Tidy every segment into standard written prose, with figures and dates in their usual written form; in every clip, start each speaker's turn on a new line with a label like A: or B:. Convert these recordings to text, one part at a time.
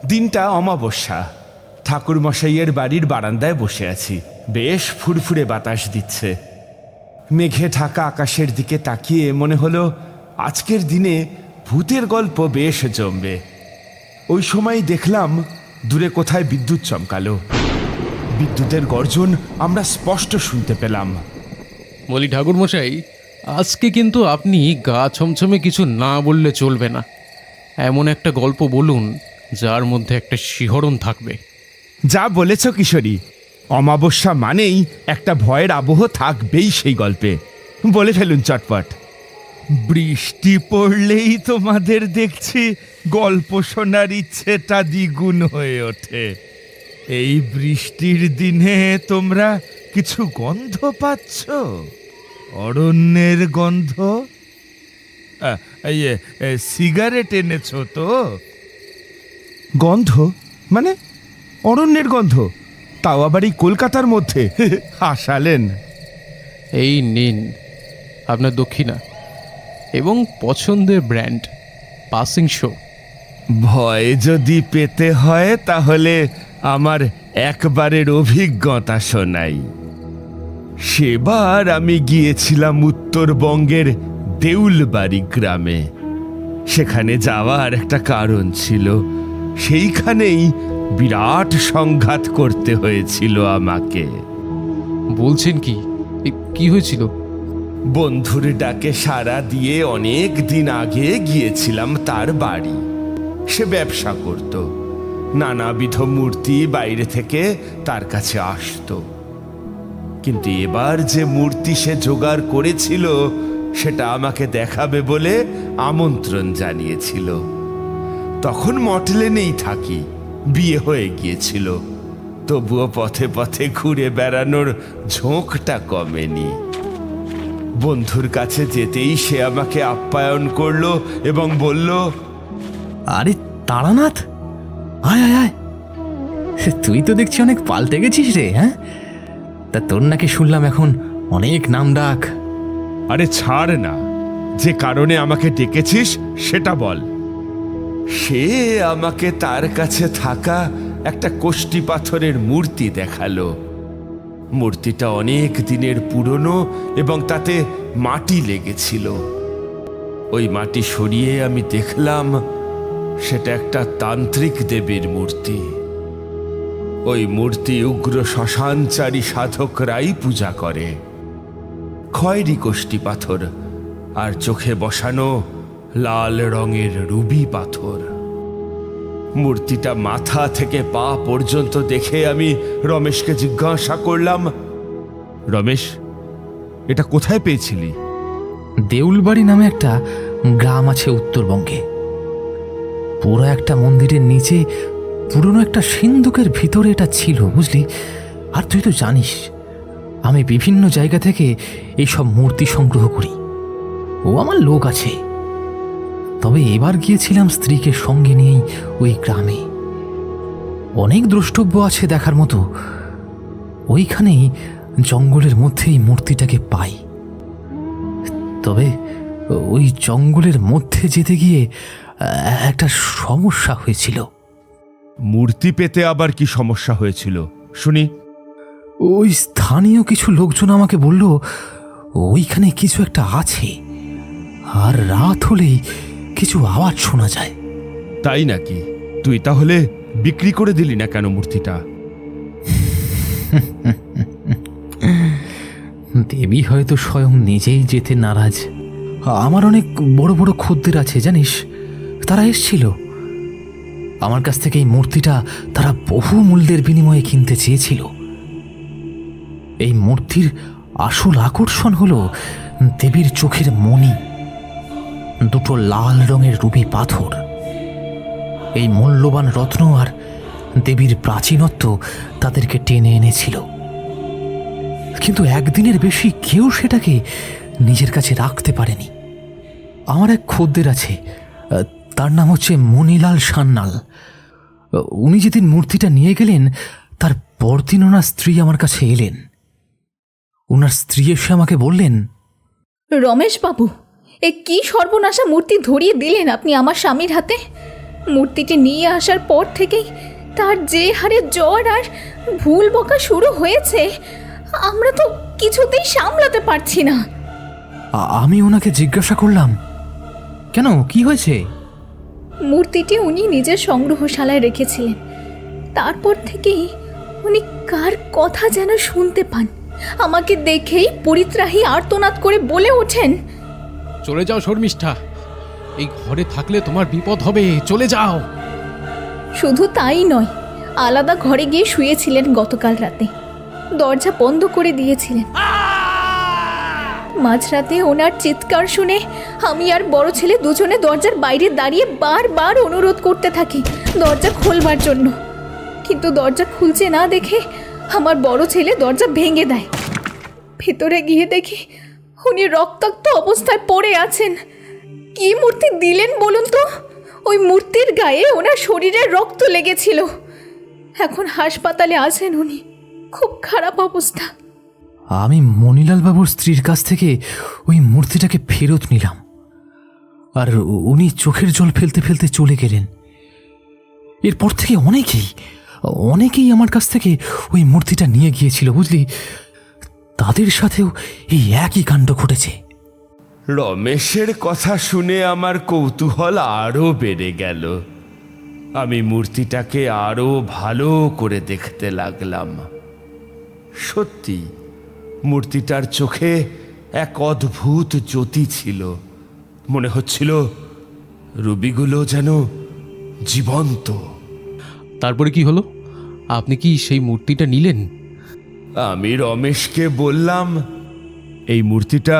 A: দিনটা অমাবস্যা। ঠাকুরমশাইয়ের বাড়ির বারান্দায় বসে আছি। বেশ ফুরফুরে বাতাস দিচ্ছে। মেঘে ঢাকা আকাশের দিকে তাকিয়ে মনে হলো আজকের দিনে ভূতের গল্প বেশ জমবে। ওই সময় দেখলাম দূরে কোথায় বিদ্যুৎ চমকালো। বিদ্যুতের গর্জন আমরা স্পষ্ট শুনতে পেলাম।
B: বলি ঠাকুরমশাই, আজকে কিন্তু আপনি গা ছমছমে কিছু না বললে চলবে না। এমন একটা গল্প বলুন যার মধ্যে একটা শিহরণ থাকবে।
A: যা বলেছ কিশোরী, অমাবস্যা মানেই একটা ভয়ের আবহ থাকবেই সেই গল্পে। বলে ফেলুন চটপট। বৃষ্টি পড়লেই তোমাদের দেখছি গল্প শোনার ইচ্ছেটা দ্বিগুণ হয়ে ওঠে। এই বৃষ্টির দিনে তোমরা কিছু গন্ধ পাচ্ছ? অরণ্যের গন্ধ? সিগারেট এনেছো তো? গন্ধ মানে অরণ্যের গন্ধ, তাও আবার এই কলকাতার মধ্যে? হাসালেন।
B: এই নিন আপনার দক্ষিণা এবং পছন্দের ব্র্যান্ড পাসিং শো।
A: ভয় যদি পেতে হয় তাহলে আমার একবারের অভিজ্ঞতা শোনাই। সেবার আমি গিয়েছিলাম উত্তরবঙ্গের দেউলবাড়ি গ্রামে। সেখানে যাওয়ার একটা কারণ ছিল। সেইখানেই বিরাট সংঘাত করতে হয়েছিল আমাকে।
B: বলছেন কি? কি হয়েছিল?
A: বন্ধুর ডাকে সাড়া দিয়ে অনেক দিন আগে গিয়েছিলাম তার বাড়ি। সে ব্যবসা করত। নানাবিধ মূর্তি বাইরে থেকে তার কাছে আসতো। কিন্তু এবার যে মূর্তি সে জোগাড় করেছিল সেটা আমাকে দেখাবে বলে আমন্ত্রণ জানিয়েছিল। তখন মটলেনেই থাকি, বিয়ে হয়ে গিয়েছিল। তবুও পথে পথে ঘুরে বেড়ানোর ঝোঁকটা কমেনি। বন্ধুর কাছে যেতেই সে আমাকে আপ্যায়ন করলো এবং বলল,
C: আরে তারানাথ, আয় আয় আয়, তুই তো দেখছি অনেক পাল্টে গেছিস রে। হ্যাঁ, তা তোর নাকি শুনলাম এখন অনেক নাম ডাক।
A: আরে ছাড় না, যে কারণে আমাকে ডেকেছিস সেটা বল। সে আমাকে তার কাছে থাকা একটা কোষ্টি পাথরের মূর্তি দেখালো। মূর্তিটা অনেক দিনের পুরনো এবং তাতে মাটি লেগেছিল। ওই মাটি সরিয়ে আমি দেখলাম সেটা একটা তান্ত্রিক দেবীর মূর্তি। ওই মূর্তি উগ্র শ্মশানচারী সাধকরাই পূজা করে। খয়েরি কোষ্টি পাথর আর চোখে বসানো লাল রঙের রুবি পাথর। মূর্তিটা মাথা থেকে পা পর্যন্ত দেখে আমি রমেশকে জিজ্ঞাসা করলাম, রমেশ, এটা কোথায় পেয়েছিলি?
C: দেউলবাড়ি নামে একটা গ্রাম আছে উত্তরবঙ্গে। পুরো একটা মন্দিরের নিচে পুরনো একটা সিন্ধুকের ভিতরে এটা ছিল, বুঝলি। আর তুই তো জানিস আমি বিভিন্ন জায়গা থেকে এইসব মূর্তি সংগ্রহ করি। ও আমার লোক আছে। তবে এবার গিয়েছিলাম স্ত্রীকে সঙ্গে নিয়েই ওই গ্রামে। অনেক দ্রষ্টব্য আছে দেখার মতো। ওইখানেই জঙ্গলের মধ্যে এই মূর্তিটাকে পাই। তবে ওই জঙ্গলের মধ্যে যেতে গিয়ে একটা সমস্যা হয়েছিল।
A: মূর্তি পেতে আবার কি সমস্যা হয়েছিল শুনি।
C: ওই স্থানীয় কিছু লোকজন আমাকে বলল ওইখানে কিছু একটা আছে, আর রাত হলেই কিছু আওয়াজ শোনা যায়।
A: তাই নাকি? তুই তাহলে বিক্রি করে দিলি না কেন মূর্তিটা?
C: দেবী হয়তো স্বয়ং নিজেই যেতে নারাজ। আমার অনেক বড় বড় খদ্দের আছে জানিস, তারা এসছিল। আমার কাছ থেকে এই মূর্তিটা তারা বহু মূল্যের বিনিময়ে কিনতে চেয়েছিল। এই মূর্তির আসল আকর্ষণ হলো দেবীর চোখের মণি, দুটো লাল রঙের রুবি পাথর। এই মূল্যবান রত্ন আর দেবীর প্রাচীনত্ব তাদেরকে টেনে এনেছিল। কিন্তু একদিনের বেশি কেউ সেটাকে নিজের কাছে রাখতে পারেনি। আমার এক খদ্দের আছে, তার নাম হচ্ছে মণিলাল সান্যাল। উনি যেদিন মূর্তিটা নিয়ে গেলেন তার পরদিন ওনার স্ত্রী আমার কাছে এলেন। ওনার স্ত্রী এসে আমাকে বললেন,
D: রমেশ বাবু, এ কি সর্বনাশা মূর্তি ধরিয়ে দিলেন আপনি আমার স্বামীর হাতে। মূর্তিটি নিয়ে আসার পর থেকেই তার যে হারে জ্বর আর ভুল বকা শুরু হয়েছে, আমরা তো কিছুতেই সামলাতে পারছি না।
C: আমি ওনাকে জিজ্ঞাসা করলাম, কেন, কি হয়েছে?
D: মূর্তিটি উনি নিজের সংগ্রহশালায় রেখেছিলেন। তারপর থেকেই উনি কার কথা যেন শুনতে পান। আমাকে দেখেই পরিত্রাহী আর্তনাদ করে বলে ওঠেন,
B: চলে যাও শর্মিষ্ঠা, এই ঘরে থাকলে তোমার বিপদ হবে, চলে যাও।
D: শুধু তাই নয়, আলাদা ঘরে গিয়ে শুয়েছিলেন গতকাল রাতে, দরজা বন্ধ করে দিয়েছিলেন। মাঝরাতে ওনার চিৎকার শুনে আমি আর বড় ছেলে দুজনে দরজার বাইরে দাঁড়িয়ে বারবার অনুরোধ করতে থাকি দরজা খোলবার জন্য, কিন্তু দরজা খুলছে না দেখে আমার বড় ছেলে দরজা ভেঙে দেয়। ভেতরে গিয়ে দেখি উনি রক্তাক্ত অবস্থায় পড়ে আছেন। কি মূর্তি দিলেন বলুন তো? ওই মূর্তির গায়ে ওনার শরীরে রক্ত লেগেছিল। এখন হাসপাতালে আছেন উনি, খুব খারাপ অবস্থা।
C: আমি মণিলাল বাবুর স্ত্রীর কাছ থেকে ওই মূর্তিটাকে ফেরত নিলাম, আর উনি চোখের জল ফেলতে ফেলতে চলে গেলেন। এরপর থেকে অনেকেই আমার কাছ থেকে ওই মূর্তিটা নিয়ে গিয়েছিল, বুঝলি। তাদের সাথেও এই একই কাণ্ড ঘটেছে।
A: রমেশের কথা শুনে আমার কৌতূহল আরও বেড়ে গেল। আমি মূর্তিটাকে আরও ভালো করে দেখতে লাগলাম। সত্যি মূর্তিটার চোখে এক অদ্ভুত জ্যোতি ছিল। মনে হচ্ছিল রুবিগুলো যেন জীবন্ত।
B: তারপরে কি হলো? আপনি কি সেই মূর্তিটা নিলেন?
A: আমি রমেশকে বললাম, এই মূর্তিটা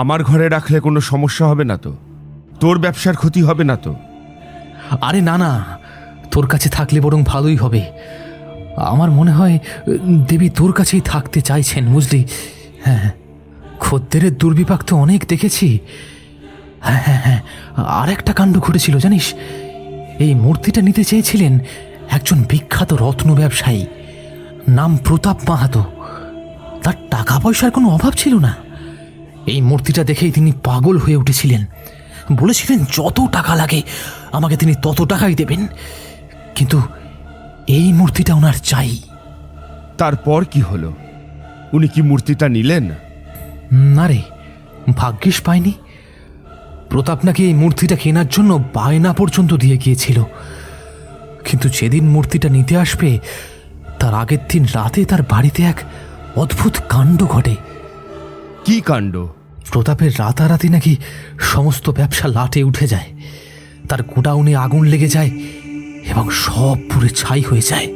A: আমার ঘরে রাখলে কোনো সমস্যা হবে না তো? তোর ব্যবসার ক্ষতি হবে না তো?
C: আরে না, তোর কাছে থাকলে বরং ভালোই হবে। আমার মনে হয় দেবী তোর কাছেই থাকতে চাইছেন, বুঝলি। হ্যাঁ, খদ্দেরের দুর্বিপাক তো অনেক দেখেছি। হ্যাঁ, আর একটা কাণ্ড ঘটেছিল জানিস। এই মূর্তিটা নিতে চেয়েছিলেন একজন বিখ্যাত রত্ন ব্যবসায়ী, নাম প্রতাপ মাহাতো। তার টাকা পয়সার কোনো অভাব ছিল না। এই মূর্তিটা দেখেই তিনি পাগল হয়ে উঠেছিলেন। বলেছিলেন যত টাকা লাগে আমাকে তিনি তত টাকাই দেবেন, কিন্তু এই মূর্তিটা ওনার চাই।
A: তারপর কি হলো? উনি কি মূর্তিটা নিলেন?
C: না রে, ভাগ্যিস পায়নি। প্রতাপ নাকি এই মূর্তিটা কেনার জন্য বায়না পর্যন্ত দিয়ে গিয়েছিল, কিন্তু যেদিন মূর্তিটা নিতে আসবে তার আগের দিন রাতে তার বাড়িতে এক অদ্ভুত কাণ্ড ঘটে।
A: কি কাণ্ড?
C: প্রতাপের রাতারাতি নাকি সমস্ত ব্যবসা লাটে উঠে যায়, তার গোডাউনে আগুন লেগে যায় এবং সব পুড়ে ছাই হয়ে যায়।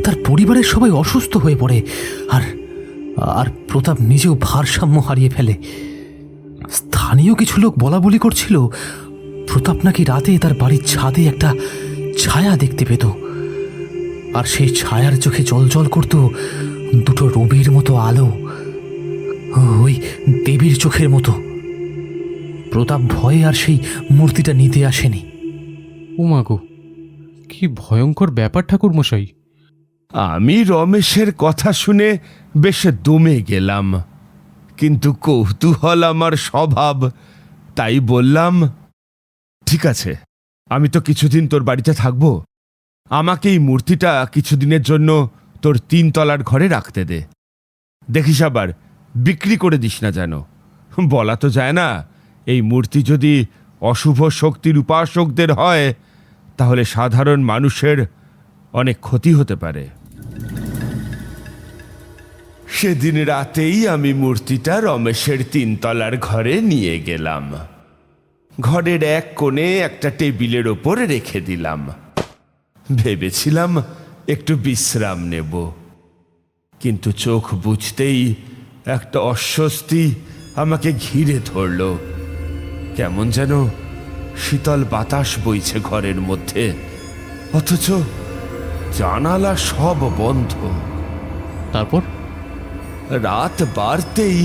C: তার পরিবারের সবাই অসুস্থ হয়ে পড়ে, আর প্রতাপ নিজেও ভারসাম্য হারিয়ে ফেলে। স্থানীয় কিছু লোক বলা বলি করছিল প্রতাপ নাকি রাতে তার বাড়ির ছাদে একটা ছায়া দেখতে পেত, আর সেই ছায়ার চোখে জল করত দুটো রবির মতো আলো, ওই দেবীর চোখের মতো। প্রতাপ ভয়ে আর সেই মূর্তিটা নিতে আসেনি।
B: ওমা গো, কি ভয়ঙ্কর ব্যাপার ঠাকুর মশাই।
A: আমি রমেশের কথা শুনে বেশ দমে গেলাম, কিন্তু কৌতূহল আমার স্বভাব, তাই বললাম, ঠিক আছে, আমি তো কিছুদিন তোর বাড়িতে থাকবো। আমাকে এই মূর্তিটা কিছুদিনের জন্য তোর 3 তলার ঘরে রাখতে দে। দেখিস আবার বিক্রি করে দিস না যেন। বলা তো যায় না, এই মূর্তি যদি অশুভ শক্তির উপাসকদের হয় তাহলে সাধারণ মানুষের অনেক ক্ষতি হতে পারে। সেদিন রাতেই আমি মূর্তিটা রমেশের 3 তলার ঘরে নিয়ে গেলাম। ঘরের এক কোণে একটা টেবিলের ওপর রেখে দিলাম। ভেবেছিলাম একটু বিশ্রাম নেব, কিন্তু চোখ বুঝতেই একটা অস্বস্তি আমাকে ঘিরে ধরল। কেমন যেন শীতল বাতাস বইছে ঘরের মধ্যে, অথচ জানালা সব বন্ধ।
B: তারপর
A: রাত বাড়তেই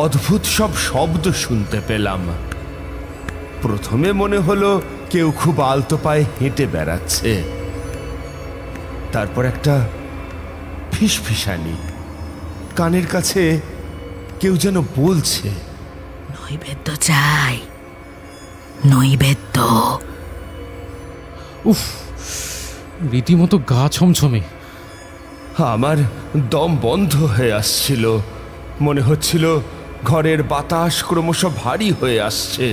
A: অদ্ভুত সব শব্দ শুনতে পেলাম। প্রথমে মনে হলো কেউ খুব আলতো পায়ে হেঁটে বেড়াচ্ছে, তারপর একটা ফিসফিসানি, কানের কাছে কেউ যেন বলছে,
E: নৈবেদ্য চাই, নৈবেদ্য।
B: উফ, রীতিমতো গা ছমছমে।
A: আমার দম বন্ধ হয়ে আসছিল, মনে হচ্ছিল ঘরের বাতাস ক্রমশ ভারী হয়ে আসছে,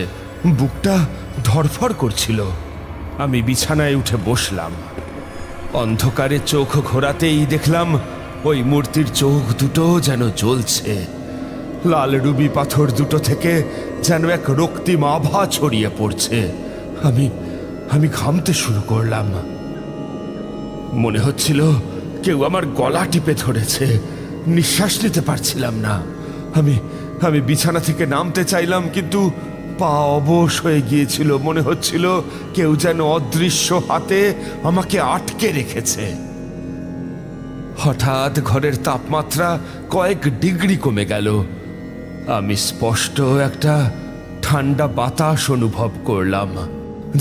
A: বুকটা ধড়ফড় করছিল। আমি বিছানায় উঠে বসলাম। অন্ধকারে চোখ ঘোরাতেই দেখলাম ওই মূর্তির চোখ দুটো যেন জ্বলছে। লাল রুবি পাথর দুটো থেকে যেন এক রক্তিম আভা ছড়িয়ে পড়ছে। আমি ঘামতে শুরু করলাম। মনে হচ্ছিল কেউ আমার গলা টিপে ধরেছে, নিঃশ্বাস নিতে পারছিলাম না। আমি বিছানা থেকে নামতে চাইলাম, কিন্তু পা অবশ হয়ে গিয়েছিল। মনে হচ্ছিল কেউ যেন অদৃশ্য হাতে আমাকে আটকে রেখেছে। হঠাৎ ঘরের তাপমাত্রা কয়েক ডিগ্রি কমে গেল। আমি স্পষ্ট একটা ঠান্ডা বাতাস অনুভব করলাম,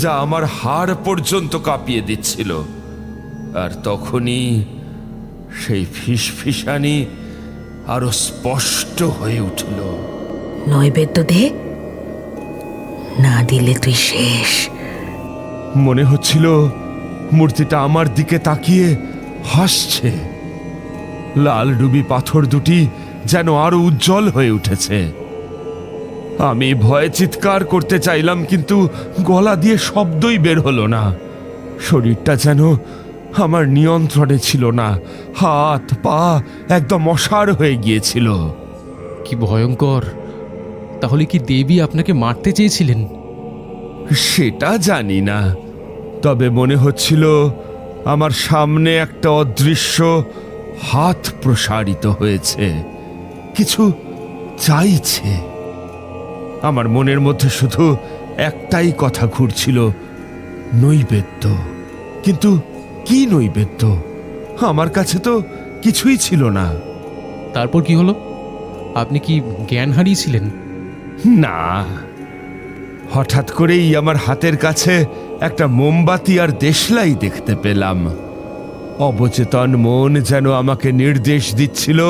A: যা আমার হাড় পর্যন্ত কাঁপিয়ে দিচ্ছিল। আর তখনই সেই ফিসফিসানি আরো স্পষ্ট হয়ে উঠল।
E: নৈবেদ্য দে, না দিলে তুই শেষ।
A: মনে হচ্ছিল মূর্তিটা আমার দিকে তাকিয়ে হাসছে। লাল রুবি পাথর দুটি যেন আরো উজ্জ্বল হয়ে উঠেছে। আমি ভয়ে চিৎকার করতে চাইলাম, কিন্তু গলা দিয়ে শব্দই বের হলো না। শরীরটা যেন আমার নিয়ন্ত্রণে ছিল না, হাত পা একদম অসাড় হয়ে গিয়েছিল।
B: কি ভয়ঙ্কর! তাহলে কি দেবী আপনাকে মারতে চেয়েছিলেন?
A: সেটা জানি না, তবে মনে হচ্ছিল আমার সামনে একটা অদৃশ্য হাত প্রসারিত হয়েছে, কিছু চাইছে। আমার মনের মধ্যে শুধু একটাই কথা ঘুরছিল, নৈবেদ্য। কিন্তু কি নৈবেদ্য? আমার কাছে তো কিছুই ছিল না।
B: তারপর কি হলো? আপনি কি জ্ঞান হারিয়েছিলেন?
A: না, হঠাৎ করেই আমার হাতের কাছে একটা মোমবাতি আর দেশলাই দেখতে পেলাম। অবচেতন মন যেন আমাকে নির্দেশ দিচ্ছিল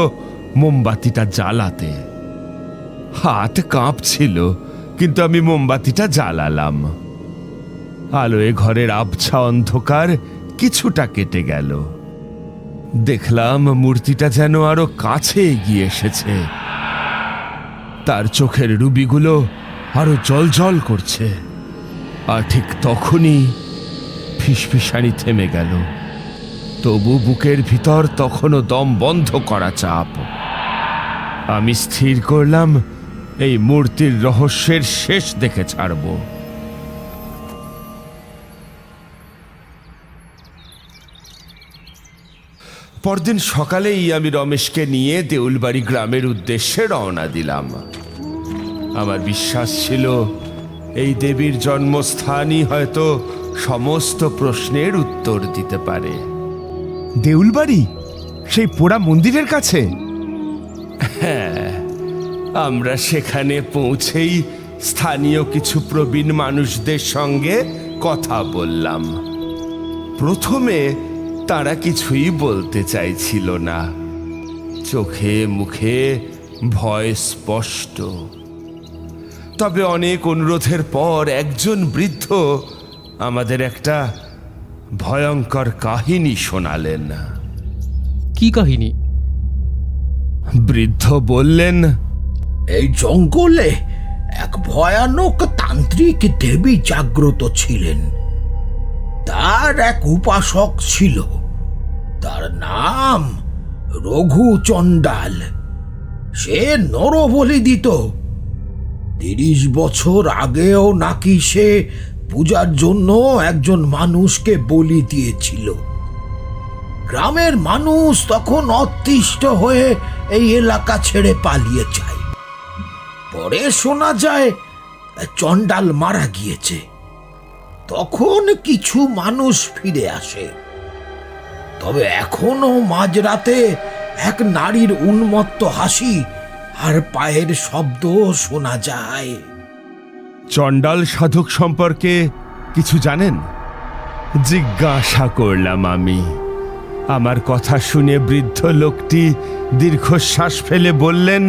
A: মোমবাতিটা জ্বালাতে। হাত কাঁপছিল, কিন্তু আমি মোমবাতিটা জ্বালালাম। আলোয় ঘরের আবছা অন্ধকার কিছুটা কেটে গেল। দেখলাম মূর্তিটা যেন আরো কাছে এগিয়ে এসেছে। তার চোখের রুবিগুলো আরো জ্বলজ্বল করছে। আর ঠিক তখনই ফিসফিসানি থেমে গেল। তবু বুকের ভিতর তখনও দম বন্ধ করা চাপ। আমি স্থির করলাম এই মূর্তির রহস্যের শেষ দেখে ছাড়ব। পরদিন সকালেই আমি রমেশকে নিয়ে দেউলবাড়ি গ্রামের উদ্দেশ্যে রওনা দিলাম। আমার বিশ্বাস ছিল এই দেবীর জন্মস্থানই হয়তো সমস্ত প্রশ্নের উত্তর দিতে পারে।
F: দেউলবাড়ি? সেই পোড়া মন্দিরের কাছে?
A: হ্যাঁ, আমরা সেখানে পৌঁছেই স্থানীয় কিছু প্রবীণ মানুষদের সঙ্গে কথা বললাম। প্রথমে তারা কিছুই বলতে চাইছিল না, চোখে মুখে ভয় স্পষ্ট। তবে অনেক অনুরোধের পর একজন বৃদ্ধ আমাদের একটা ভয়ঙ্কর কাহিনী শোনালেন।
B: কি কাহিনী?
A: বৃদ্ধ বললেন,
G: এই জঙ্গলে এক ভয়ানক তান্ত্রিক দেবী জাগ্রত ছিলেন। তার এক উপাসক ছিল, তার নাম রঘু চণ্ডাল। সে নরবলি দিত। 30 বছর আগেও নাকি সে পূজার জন্য একজন মানুষকে বলি দিয়েছিল। গ্রামের মানুষ তখন অতিষ্ঠ হয়ে এই এলাকা ছেড়ে পালিয়ে যায়। পরে শোনা যায় চণ্ডাল মারা গিয়েছে। তখন কিছু মানুষ ফিরে আসে, তবে এখনো মাঝরাতে এক নারীর উন্মত্ত হাসি আর পায়ের শব্দ শোনা যায়।
A: চণ্ডাল সাধক সম্পর্কে কিছু জানেন? জিজ্ঞাসা করলাম আমি। আমার কথা শুনে বৃদ্ধ লোকটি দীর্ঘশ্বাস ফেলে বললেন,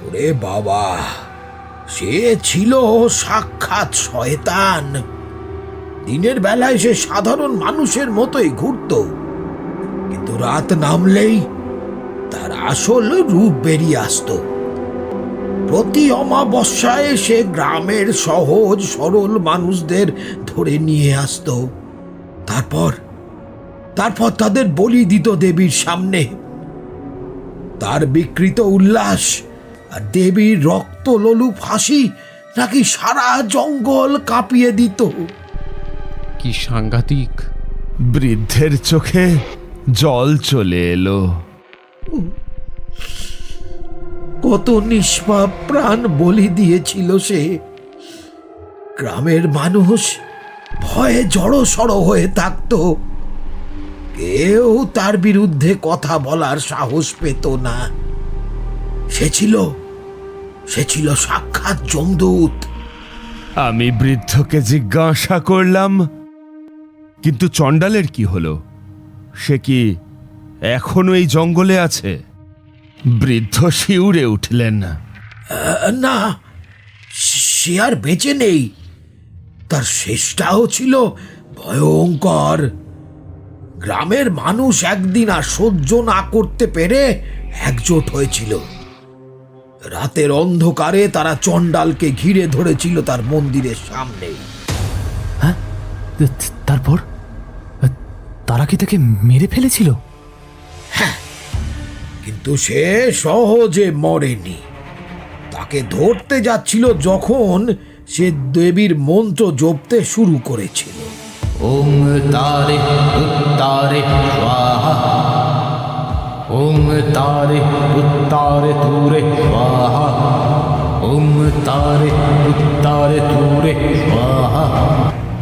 G: ওরে বাবা, সে ছিল সাক্ষাৎ শয়তান। দিনের বেলায় সে সাধারণ মানুষের মতোই ঘুরতো, কিন্তু রাত নামলেই তার আসল রূপ বেরিয়ে আসতো। প্রতি অমাবস্যায় সে গ্রামের সহজ সরল মানুষদের ধরে নিয়ে আসতো। তারপর তাদের বলি দিত দেবীর সামনে। তার বিকৃত উল্লাস আর দেবীর রক্তলোলুপ হাসি নাকি সারা জঙ্গল কাঁপিয়ে দিত।
B: কি সাংঘাতিক!
A: বৃদ্ধের চোখে জল চলে এলো।
G: কত নিষ্পাপ প্রাণ বলি দিয়েছিল সে। গ্রামের মানুষ ভয়ে জড়সড় হয়ে থাকতো। কেউ তার বিরুদ্ধে কথা বলার সাহস পেত না। সে ছিল সাক্ষাৎ যমদূত।
A: আমি বৃদ্ধকে জিজ্ঞাসা করলাম, কিন্তু চণ্ডালের কি হলো? সে কি এখনো এই জঙ্গলে আছে? বৃদ্ধ শিউরে উঠলেন।
G: না, সে আর বেঁচে নেই। তার শেষটাও ছিল ভয়ঙ্কর। গ্রামের মানুষ একদিন আর সহ্য না করতে পেরে একজোট হয়েছিল। রাতের অন্ধকারে তারা চণ্ডালকে ঘিরে ধরেছিল তার মন্দিরের সামনে।
C: হ্যাঁ, তারপর তারা কি তাকে মেরে ফেলেছিল?
G: কিন্তু সে সহজে মরেনি। তাকে ধরতে যাচ্ছিল যখন সে দেবীর মন্ত্র জপতে শুরু করেছিল।
C: ওম তারে উত্তারে স্বাহা, ওম তারে উত্তারে তুরে স্বাহা, ওম তারে উত্তারে তুরে স্বাহা।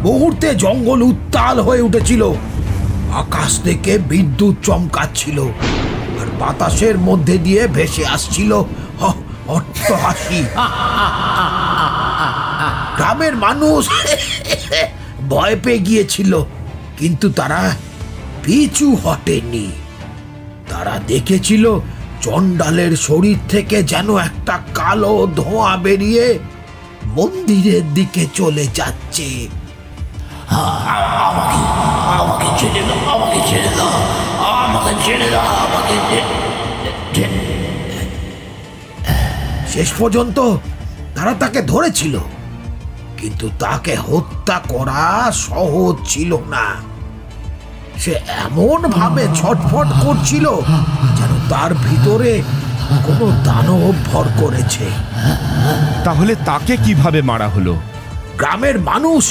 G: মুহূর্তে জঙ্গল উত্তাল হয়ে উঠেছিল। আকাশ থেকে বিদ্যুৎ চমকাচ্ছিল, আর বাতাসের মধ্যে দিয়ে ভেসে আসছিল অট্টহাসি। গ্রামের মানুষ ভয় পেয়ে গিয়েছিল, কিন্তু তারা পিছু হটেনি। তারা দেখেছিল চণ্ডালের শরীর থেকে যেন একটা কালো ধোঁয়া বেরিয়ে মন্দিরের দিকে চলে যাচ্ছে। আমাকে ছেড়ে দাও, আমাকে ছেড়ে দাও, আমাকে ছেড়ে দাও, আমাকে। শেষ পর্যন্ত তারা তাকে ধরেছিল, কিন্তু তাকে হত্যা করা সহজ ছিল না। সে এমন ভাবে ছটফট করছিল যেন তার ভিতরে কোনো দানব ভর করেছে।
A: তাহলে তাকে কিভাবে মারা হলো?
G: গ্রামের মানুষ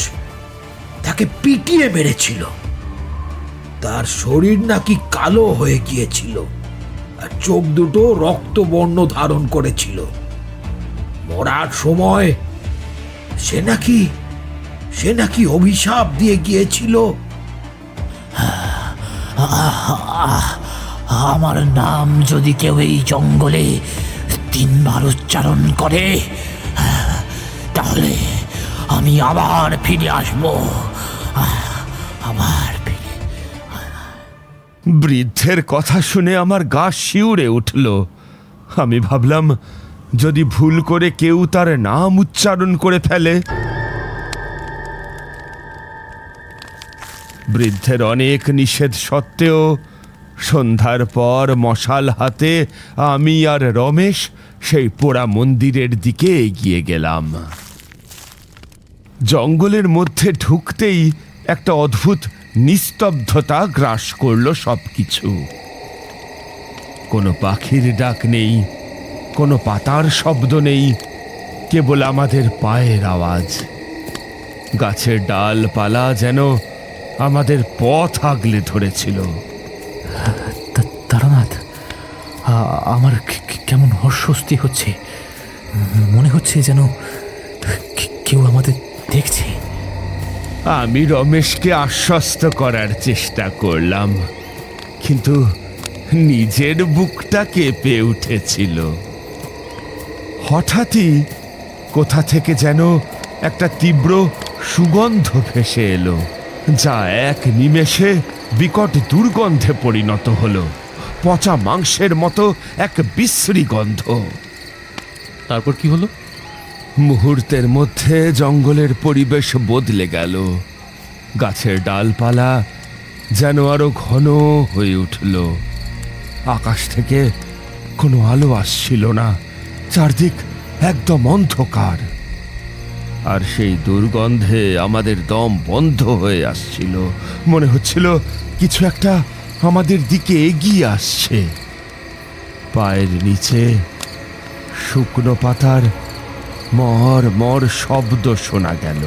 G: তাকে পিটিয়ে মেরেছিল। তার শরীর নাকি কালো হয়ে গিয়েছিল, আর চোখ দুটো রক্তবর্ণ ধারণ করেছিল। মরার সময় সে নাকি অভিশাপ দিয়ে গিয়েছিল,
H: আমার নাম যদি কেউ এই জঙ্গলে 3 বার উচ্চারণ করে, তাহলে আমি আবার ফিরে আসব। আবার ফিরে।
A: বৃদ্ধের কথা শুনে আমার গা শিউরে উঠল। আমি ভাবলাম, যদি ভুল করে কেউ তার নাম উচ্চারণ করে ফেলে। বৃদ্ধের অনেক নিষেধ সত্ত্বেও সন্ধ্যার পর মশাল হাতে আমি আর রমেশ সেই পোড়া মন্দিরের দিকে এগিয়ে গেলাম। জঙ্গলের মধ্যে ঢুকতেই একটা অদ্ভুত নিস্তব্ধতা গ্রাস করল সবকিছু। কোনো পাখির ডাক নেই, কোনো পাতার শব্দ নেই, কেবল আমাদের পায়ের আওয়াজ। গাছের ডালপালা যেন আমাদের পথ আগলে ধরেছিল।
C: তারানাথ, আমার কেমন অস্বস্তি হচ্ছে। মনে হচ্ছে যেন কেউ আমাদের দেখছে।
A: আমি রমেশকে আশ্বস্ত করার চেষ্টা করলাম, কিন্তু নিজের বুকটা কেঁপে উঠেছিল। হঠাৎই কোথা থেকে যেন একটা তীব্র সুগন্ধ ভেসে এলো, যা এক নিমেষে বিকট দুর্গন্ধে পরিণত হলো। পচা মাংসের মতো এক বিশ্রী গন্ধ।
B: তারপর কি হলো?
A: মুহূর্তের মধ্যে জঙ্গলের পরিবেশ বদলে গেল। গাছের ডালপালা যেন আরো ঘন হয়ে উঠল। আকাশ থেকে কোনো আলো আসছিল না, চারদিক একদম অন্ধকার। আর সেই দুর্গন্ধে আমাদের দম বন্ধ হয়ে আসছিল। মনে হচ্ছিল কিছু একটা আমাদের দিকে এগিয়ে আসছে। পায়ের নিচে শুকনো পাতার মর মর শব্দ শোনা গেল।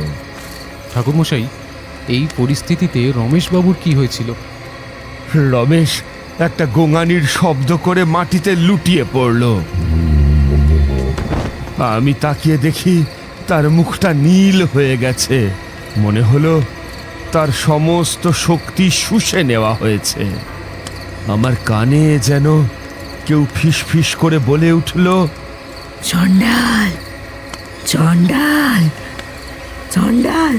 B: ঠাকুরমশাই, এই পরিস্থিতিতে রমেশবাবুর কি হয়েছিল?
A: রমেশ একটা গোঙানির শব্দ করে মাটিতে লুটিয়ে পড়ল। আমি তাকিয়ে দেখি তার মুখটা নীল হয়ে গেছে। মনে হলো তার সমস্ত শক্তি শুষে নেওয়া হয়েছে। আমার কানে যেন কেউ ফিসফিস করে বলে উঠল,
E: চণ্ডাল, চণ্ডাল, চণ্ডাল।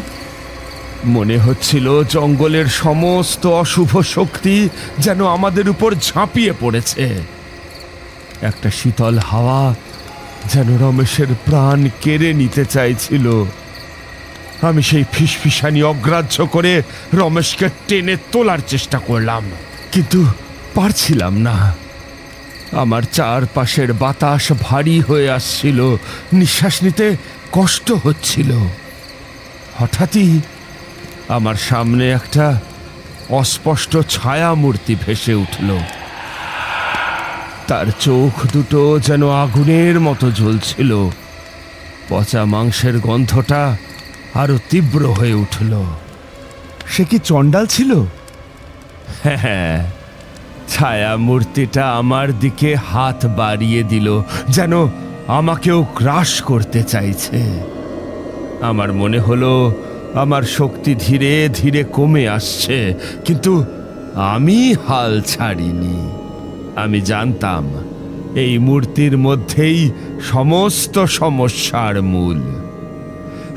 A: মনে হচ্ছিল জঙ্গলের সমস্ত অশুভ শক্তি যেন আমাদের উপর ঝাঁপিয়ে পড়েছে। একটা শীতল হাওয়া যেন রমেশের প্রাণ কেড়ে নিতে চাইছিল। আমি সেই ফিসফিসানি অগ্রাহ্য করে রমেশকে টেনে তোলার চেষ্টা করলাম, কিন্তু পারছিলাম না। আমার চারপাশের বাতাস ভারী হয়ে আসছিল, নিঃশ্বাস নিতে কষ্ট হচ্ছিল। হঠাৎই আমার সামনে একটা অস্পষ্ট ছায়া মূর্তি ভেসে উঠল। তার চোখ দুটো যেন আগুনের মতো জ্বলছিল। পচা মাংসের গন্ধটা আরো তীব্র হয়ে উঠল।
F: সে কি চণ্ডাল ছিল?
A: হ্যাঁ, ছায়া মূর্তিটা আমার দিকে হাত বাড়িয়ে দিল, যেন আমাকেও গ্রাস করতে চাইছে। আমার মনে হলো আমার শক্তি ধীরে ধীরে কমে আসছে, কিন্তু আমি হাল ছাড়িনি। আমি জানতাম এই মূর্তির মধ্যেই সমস্ত সমস্যার মূল।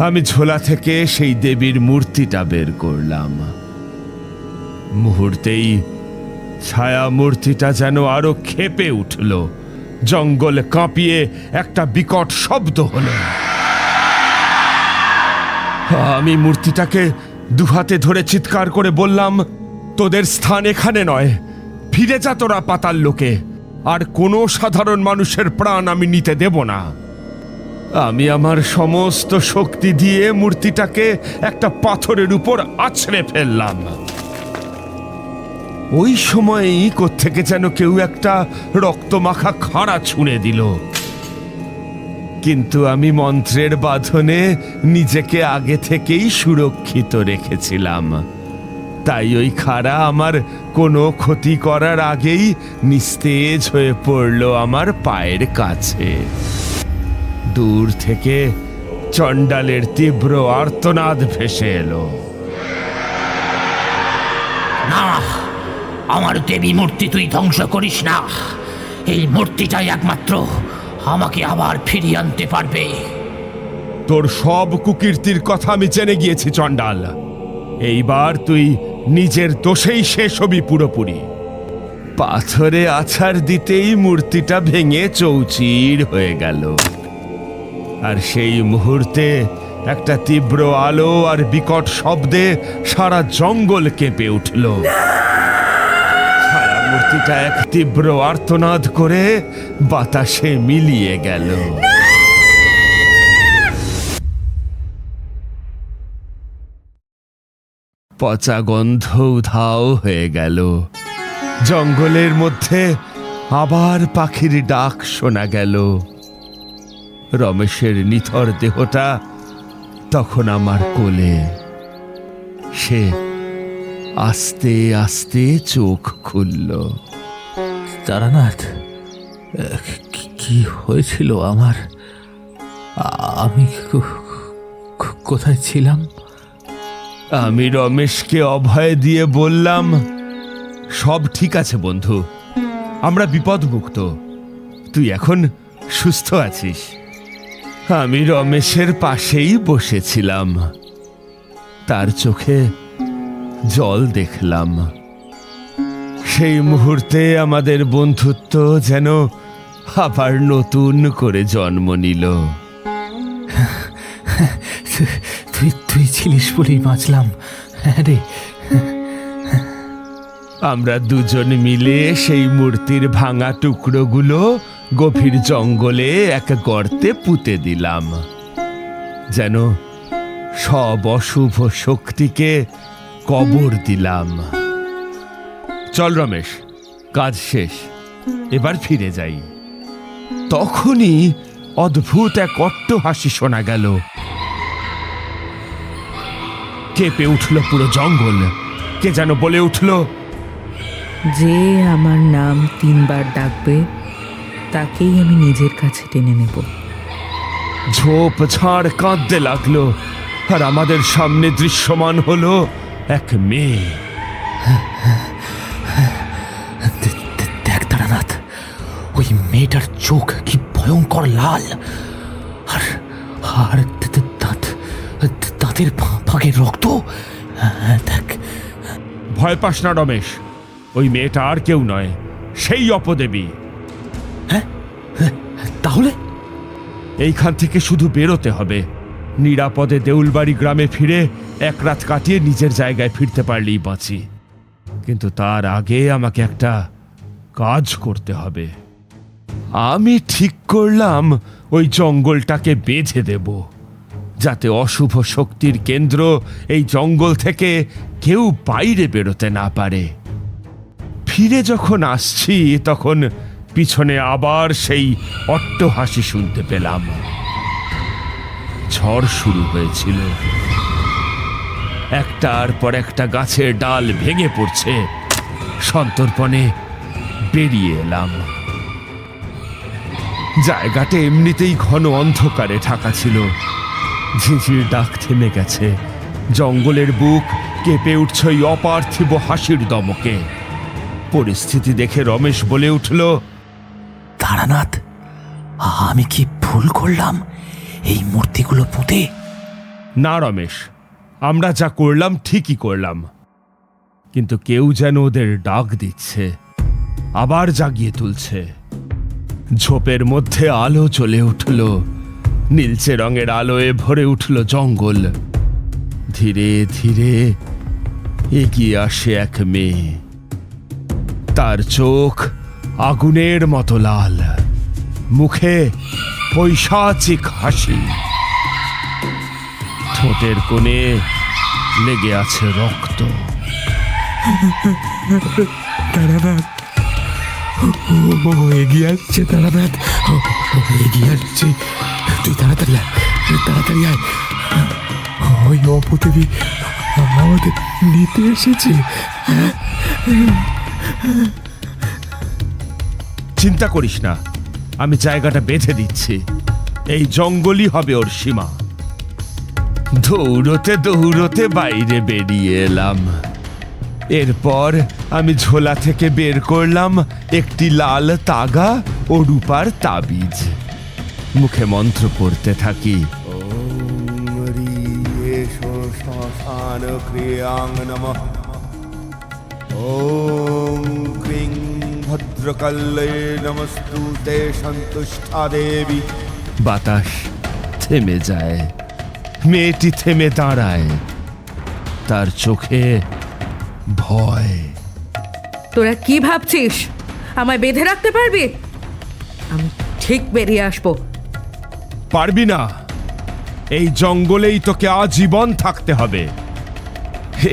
A: আমি ঝোলা থেকে সেই দেবীর মূর্তিটা বের করলাম। মুহূর্তেই ছায়া মূর্তিটা যেন আরো ক্ষেপে উঠল। জঙ্গল কাঁপিয়ে একটা বিকট শব্দ হলো। আমি মূর্তিটাকে দুহাতে ধরে চিৎকার করে বললাম, তোদের স্থান এখানে নয়, ফিরে যা তোরা পাতাল লোকে। আর কোনো সাধারণ মানুষের প্রাণ আমি নিতে দেব না। আমি আমার সমস্ত শক্তি দিয়ে মূর্তিটাকে একটা পাথরের উপর আছড়ে ফেললাম। ওই সময়ই কোত্থেকে যেন কেউ একটা রক্তমাখা খাড়া ছুঁড়ে দিল, কিন্তু আমি মন্ত্রের বাঁধনে নিজেকে আগে থেকেই সুরক্ষিত রেখেছিলাম। তাই ওই খাড়া আমার কোনো ক্ষতি করার আগেই নিস্তেজ হয়ে পড়ল আমার পায়ের কাছে। দূর থেকে চণ্ডালের তীব্র আর্তনাদ ভেসে এলো।
H: না, আমার দেবী মূর্তি তুই ধ্বংস করিস না। এই মূর্তিটাই একমাত্র আমাকে আবার ফিরিয়ে আনতে পারবে।
A: তোর সব কুকীর্তির কথা আমি জেনে গিয়েছি চণ্ডাল। এইবার তুই নিজের দোষেই শেষ হবি পুরোপুরি। পাথরে আছাড় দিতেই মূর্তিটা ভেঙে চৌচির হয়ে গেল। আর সেই মুহূর্তে একটা তীব্র আলো আর বিকট শব্দে সারা জঙ্গল কেঁপে উঠল। ছায়া মূর্তিটা এক তীব্র আর্তনাদ করে বাতাসে মিলিয়ে গেল। পচা গন্ধ উধাও হয়ে গেল। জঙ্গলের মধ্যে আবার পাখির ডাক শোনা গেল। রমেশের নিথর দেহটা তখন আমার কোলে। সে আস্তে আস্তে চোখ খুলল।
C: তারানাথ, কি হয়েছিল আমার? আমি কোথায় ছিলাম?
A: আমি রমেশকে অভয় দিয়ে বললাম, সব ঠিক আছে বন্ধু, আমরা বিপদমুক্ত, তুই এখন সুস্থ আছিস। আমি রমেশের পাশেই বসেছিলাম, তার চোখে জল দেখলাম। সেই মুহূর্তে আমাদের বন্ধুত্ব যেন আবার নতুন করে জন্ম নিল।
C: তুই ছিলিস বলেই বাঁচলাম। হ্যাঁ রে।
A: আমরা দুজন মিলে সেই মূর্তির ভাঙা টুকরোগুলো গভীর জঙ্গলে এক গর্তে পুঁতে দিলাম, যেন সব অশুভ শক্তিকে কবর দিলাম। চল রমেশ, কাজ শেষ, এবার ফিরে যাই। তখনই অদ্ভুত এক অট্টহাসি শোনা গেল। কেঁপে উঠল পুরো জঙ্গল। কে যেন বলে উঠল,
E: যে আমার নাম 3 বার ডাকবে তাকেই আমি নিজের কাছে টেনে নেব।
A: ঝোপ ঝাড় কাঁদতে লাগলো, আর আমাদের সামনে দৃশ্যমান হলো এক মেয়ে।
C: দেখ তারানাথ, ওই মেয়েটার চোখ কি ভয়ঙ্কর লাল, আর আর দাঁতের ফাঁকে রক্ত। দেখ।
A: ভয় পাস না রমেশ, ওই মেয়েটা আর কেউ নয়, সেই অপদেবী।
C: হ্যাঁ, তাহলে
A: এইখান থেকে শুধু বেরোতে হবে। নিরাপদে দেউলবাড়ি গ্রামে ফিরে এক রাত কাটিয়ে নিজের জায়গায় ফিরতে পারলেই বাঁচি। কিন্তু তার আগে আমাকে একটা কাজ করতে হবে। আমি ঠিক করলাম ওই জঙ্গলটাকে বেঁধে দেব, যাতে অশুভ শক্তির কেন্দ্র এই জঙ্গল থেকে কেউ বাইরে বেরোতে না পারে। ফিরে যখন আসছি তখন পিছনে আবার সেই অট্টহাসি শুনতে পেলাম। ঝড় শুরু হয়েছিল, একটার পর একটা গাছের ডাল ভেঙে পড়ছে। সন্তর্পণে বেরিয়ে এলাম। জায়গাটা এমনিতেই ঘন অন্ধকারে ঢাকা ছিল। ঝিঁঝির ডাক থেমে গেছে। জঙ্গলের বুক কেঁপে উঠছে ওই অপার্থিব হাসির দমকে। পরিস্থিতি দেখে রমেশ বলে উঠল,
C: তারানাথ, আমি কি ভুল করলাম এই মূর্তিগুলো পুঁতে?
A: না রমেশ, আমরা যা করলাম ঠিকই করলাম, কিন্তু কেউ যেন ওদের ডাক দিচ্ছে, আবার জাগিয়ে তুলছে। ঝোপের মধ্যে আলো জ্বলে উঠল, নীলচে রঙের আলোয় ভরে উঠল জঙ্গল। ধীরে ধীরে এগিয়ে আসে এক মেয়ে। তার চোখ আগুনের মতো লাল, মুখে পৈশাচিক হাসি, ঠোঁটের কোণে লেগে আছে রক্ত।
C: তারানাথ, ও এগিয়ে আসছে। তারানাথ, ও এগিয়ে আসছে। তুই তাড়াতাড়ি আয়, তাড়াতাড়ি আয়। ওই অপদেবী আমাদের নিতে এসেছে।
A: চিন্তা করিস না, আমি জায়গাটা বেঁধে দিচ্ছি। এই জঙ্গলই হবে ওর সীমা। দৌড়তে দৌড়তে বাইরে বেরিয়ে এলাম। এরপর আমি ঝোলা থেকে বের করলাম একটি লাল তাগা ও রূপার তাবিজ। মুখে মন্ত্র পড়তে থাকি। ওম ক্রিং ভদ্রকাল্যে নমস্তুতে সন্তুষ্টা দেবী। বাতাস থেমে যায়, মেয়েটি থেমে দাঁড়ায়, তার চোখে ভয়।
E: তোরা কি ভাবছিস আমায় বেঁধে রাখতে পারবি? আমি ঠিক বেরিয়ে আসবো।
A: পারবি না, এই জঙ্গলেই তোকে আজীবন থাকতে হবে।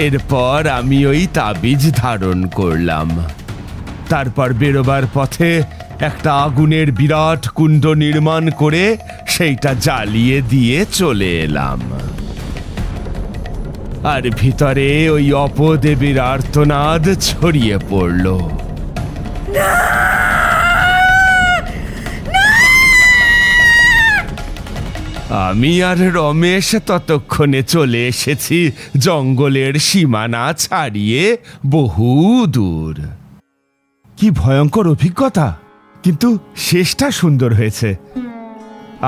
A: এরপর আমি ওই তাবিজ ধারণ করলাম। তারপর বেরোবার পথে একটা আগুনের বিরাট কুণ্ড নির্মাণ করে সেইটা জ্বালিয়ে দিয়ে চলে এলাম। আর ভিতরে ওই অপদেবীর আর্তনাদ ছড়িয়ে পড়ল। আমি আর রমেশ ততক্ষণে চলে এসেছি জঙ্গলের সীমানা ছাড়িয়ে বহু দূর। কি ভয়ঙ্কর অভিজ্ঞতা, কিন্তু শেষটা সুন্দর হয়েছে।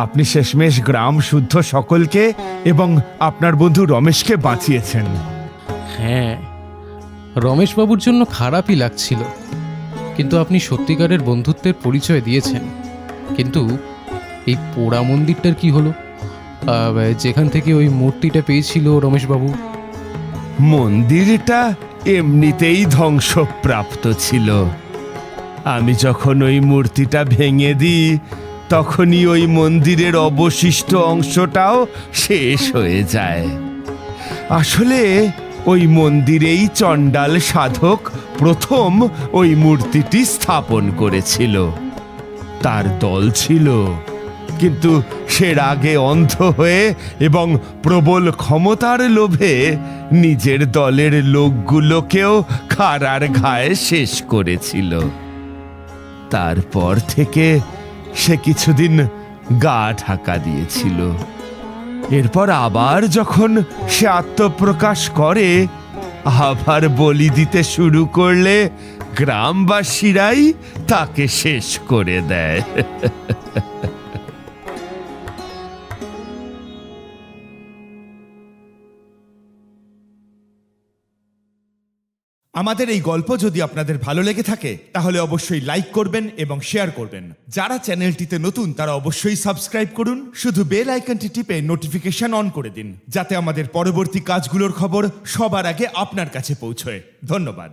A: আপনি শেষমেশ গ্রাম শুদ্ধ সকলকে এবং আপনার বন্ধু রমেশকে বাঁচিয়েছেন।
B: হ্যাঁ, রমেশবাবুর জন্য খারাপই লাগছিল, কিন্তু আপনি সত্যিকারের বন্ধুত্বের পরিচয় দিয়েছেন। কিন্তু এই পোড়া মন্দিরটার কি হলো? যেখান থেকে ওই মূর্তিটা পেয়েছিল রমেশবাবু?
A: মন্দিরটা এমনিতেই ধ্বংসপ্রাপ্ত ছিল। আমি যখন ওই মূর্তিটা ভেঙে দিই তখনই ওই মন্দিরের অবশিষ্ট অংশটাও শেষ হয়ে যায়। আসলে ওই মন্দিরেই চণ্ডাল সাধক প্রথম ওই মূর্তিটি স্থাপন করেছিল। তার দল ছিল, কিন্তু সে রাগে অন্ধ হয়ে এবং প্রবল ক্ষমতার লোভে নিজের দলের লোকগুলোকেও খাড়ার ঘায়ে শেষ করেছিল। তারপর থেকে সে কিছুদিন গা ঢাকা দিয়েছিল। এরপর আবার যখন সে আত্মপ্রকাশ করে, আবার বলি দিতে শুরু করলে গ্রামবাসীরাই তাকে শেষ করে দেয়।
F: আমাদের এই গল্প যদি আপনাদের ভালো লেগে থাকে তাহলে অবশ্যই লাইক করবেন এবং শেয়ার করবেন। যারা চ্যানেলটিতে নতুন তারা অবশ্যই সাবস্ক্রাইব করুন। শুধু বেল আইকনটি টিপে নোটিফিকেশন অন করে দিন, যাতে আমাদের পরবর্তী কাজগুলোর খবর সবার আগে আপনার কাছে পৌঁছয়। ধন্যবাদ।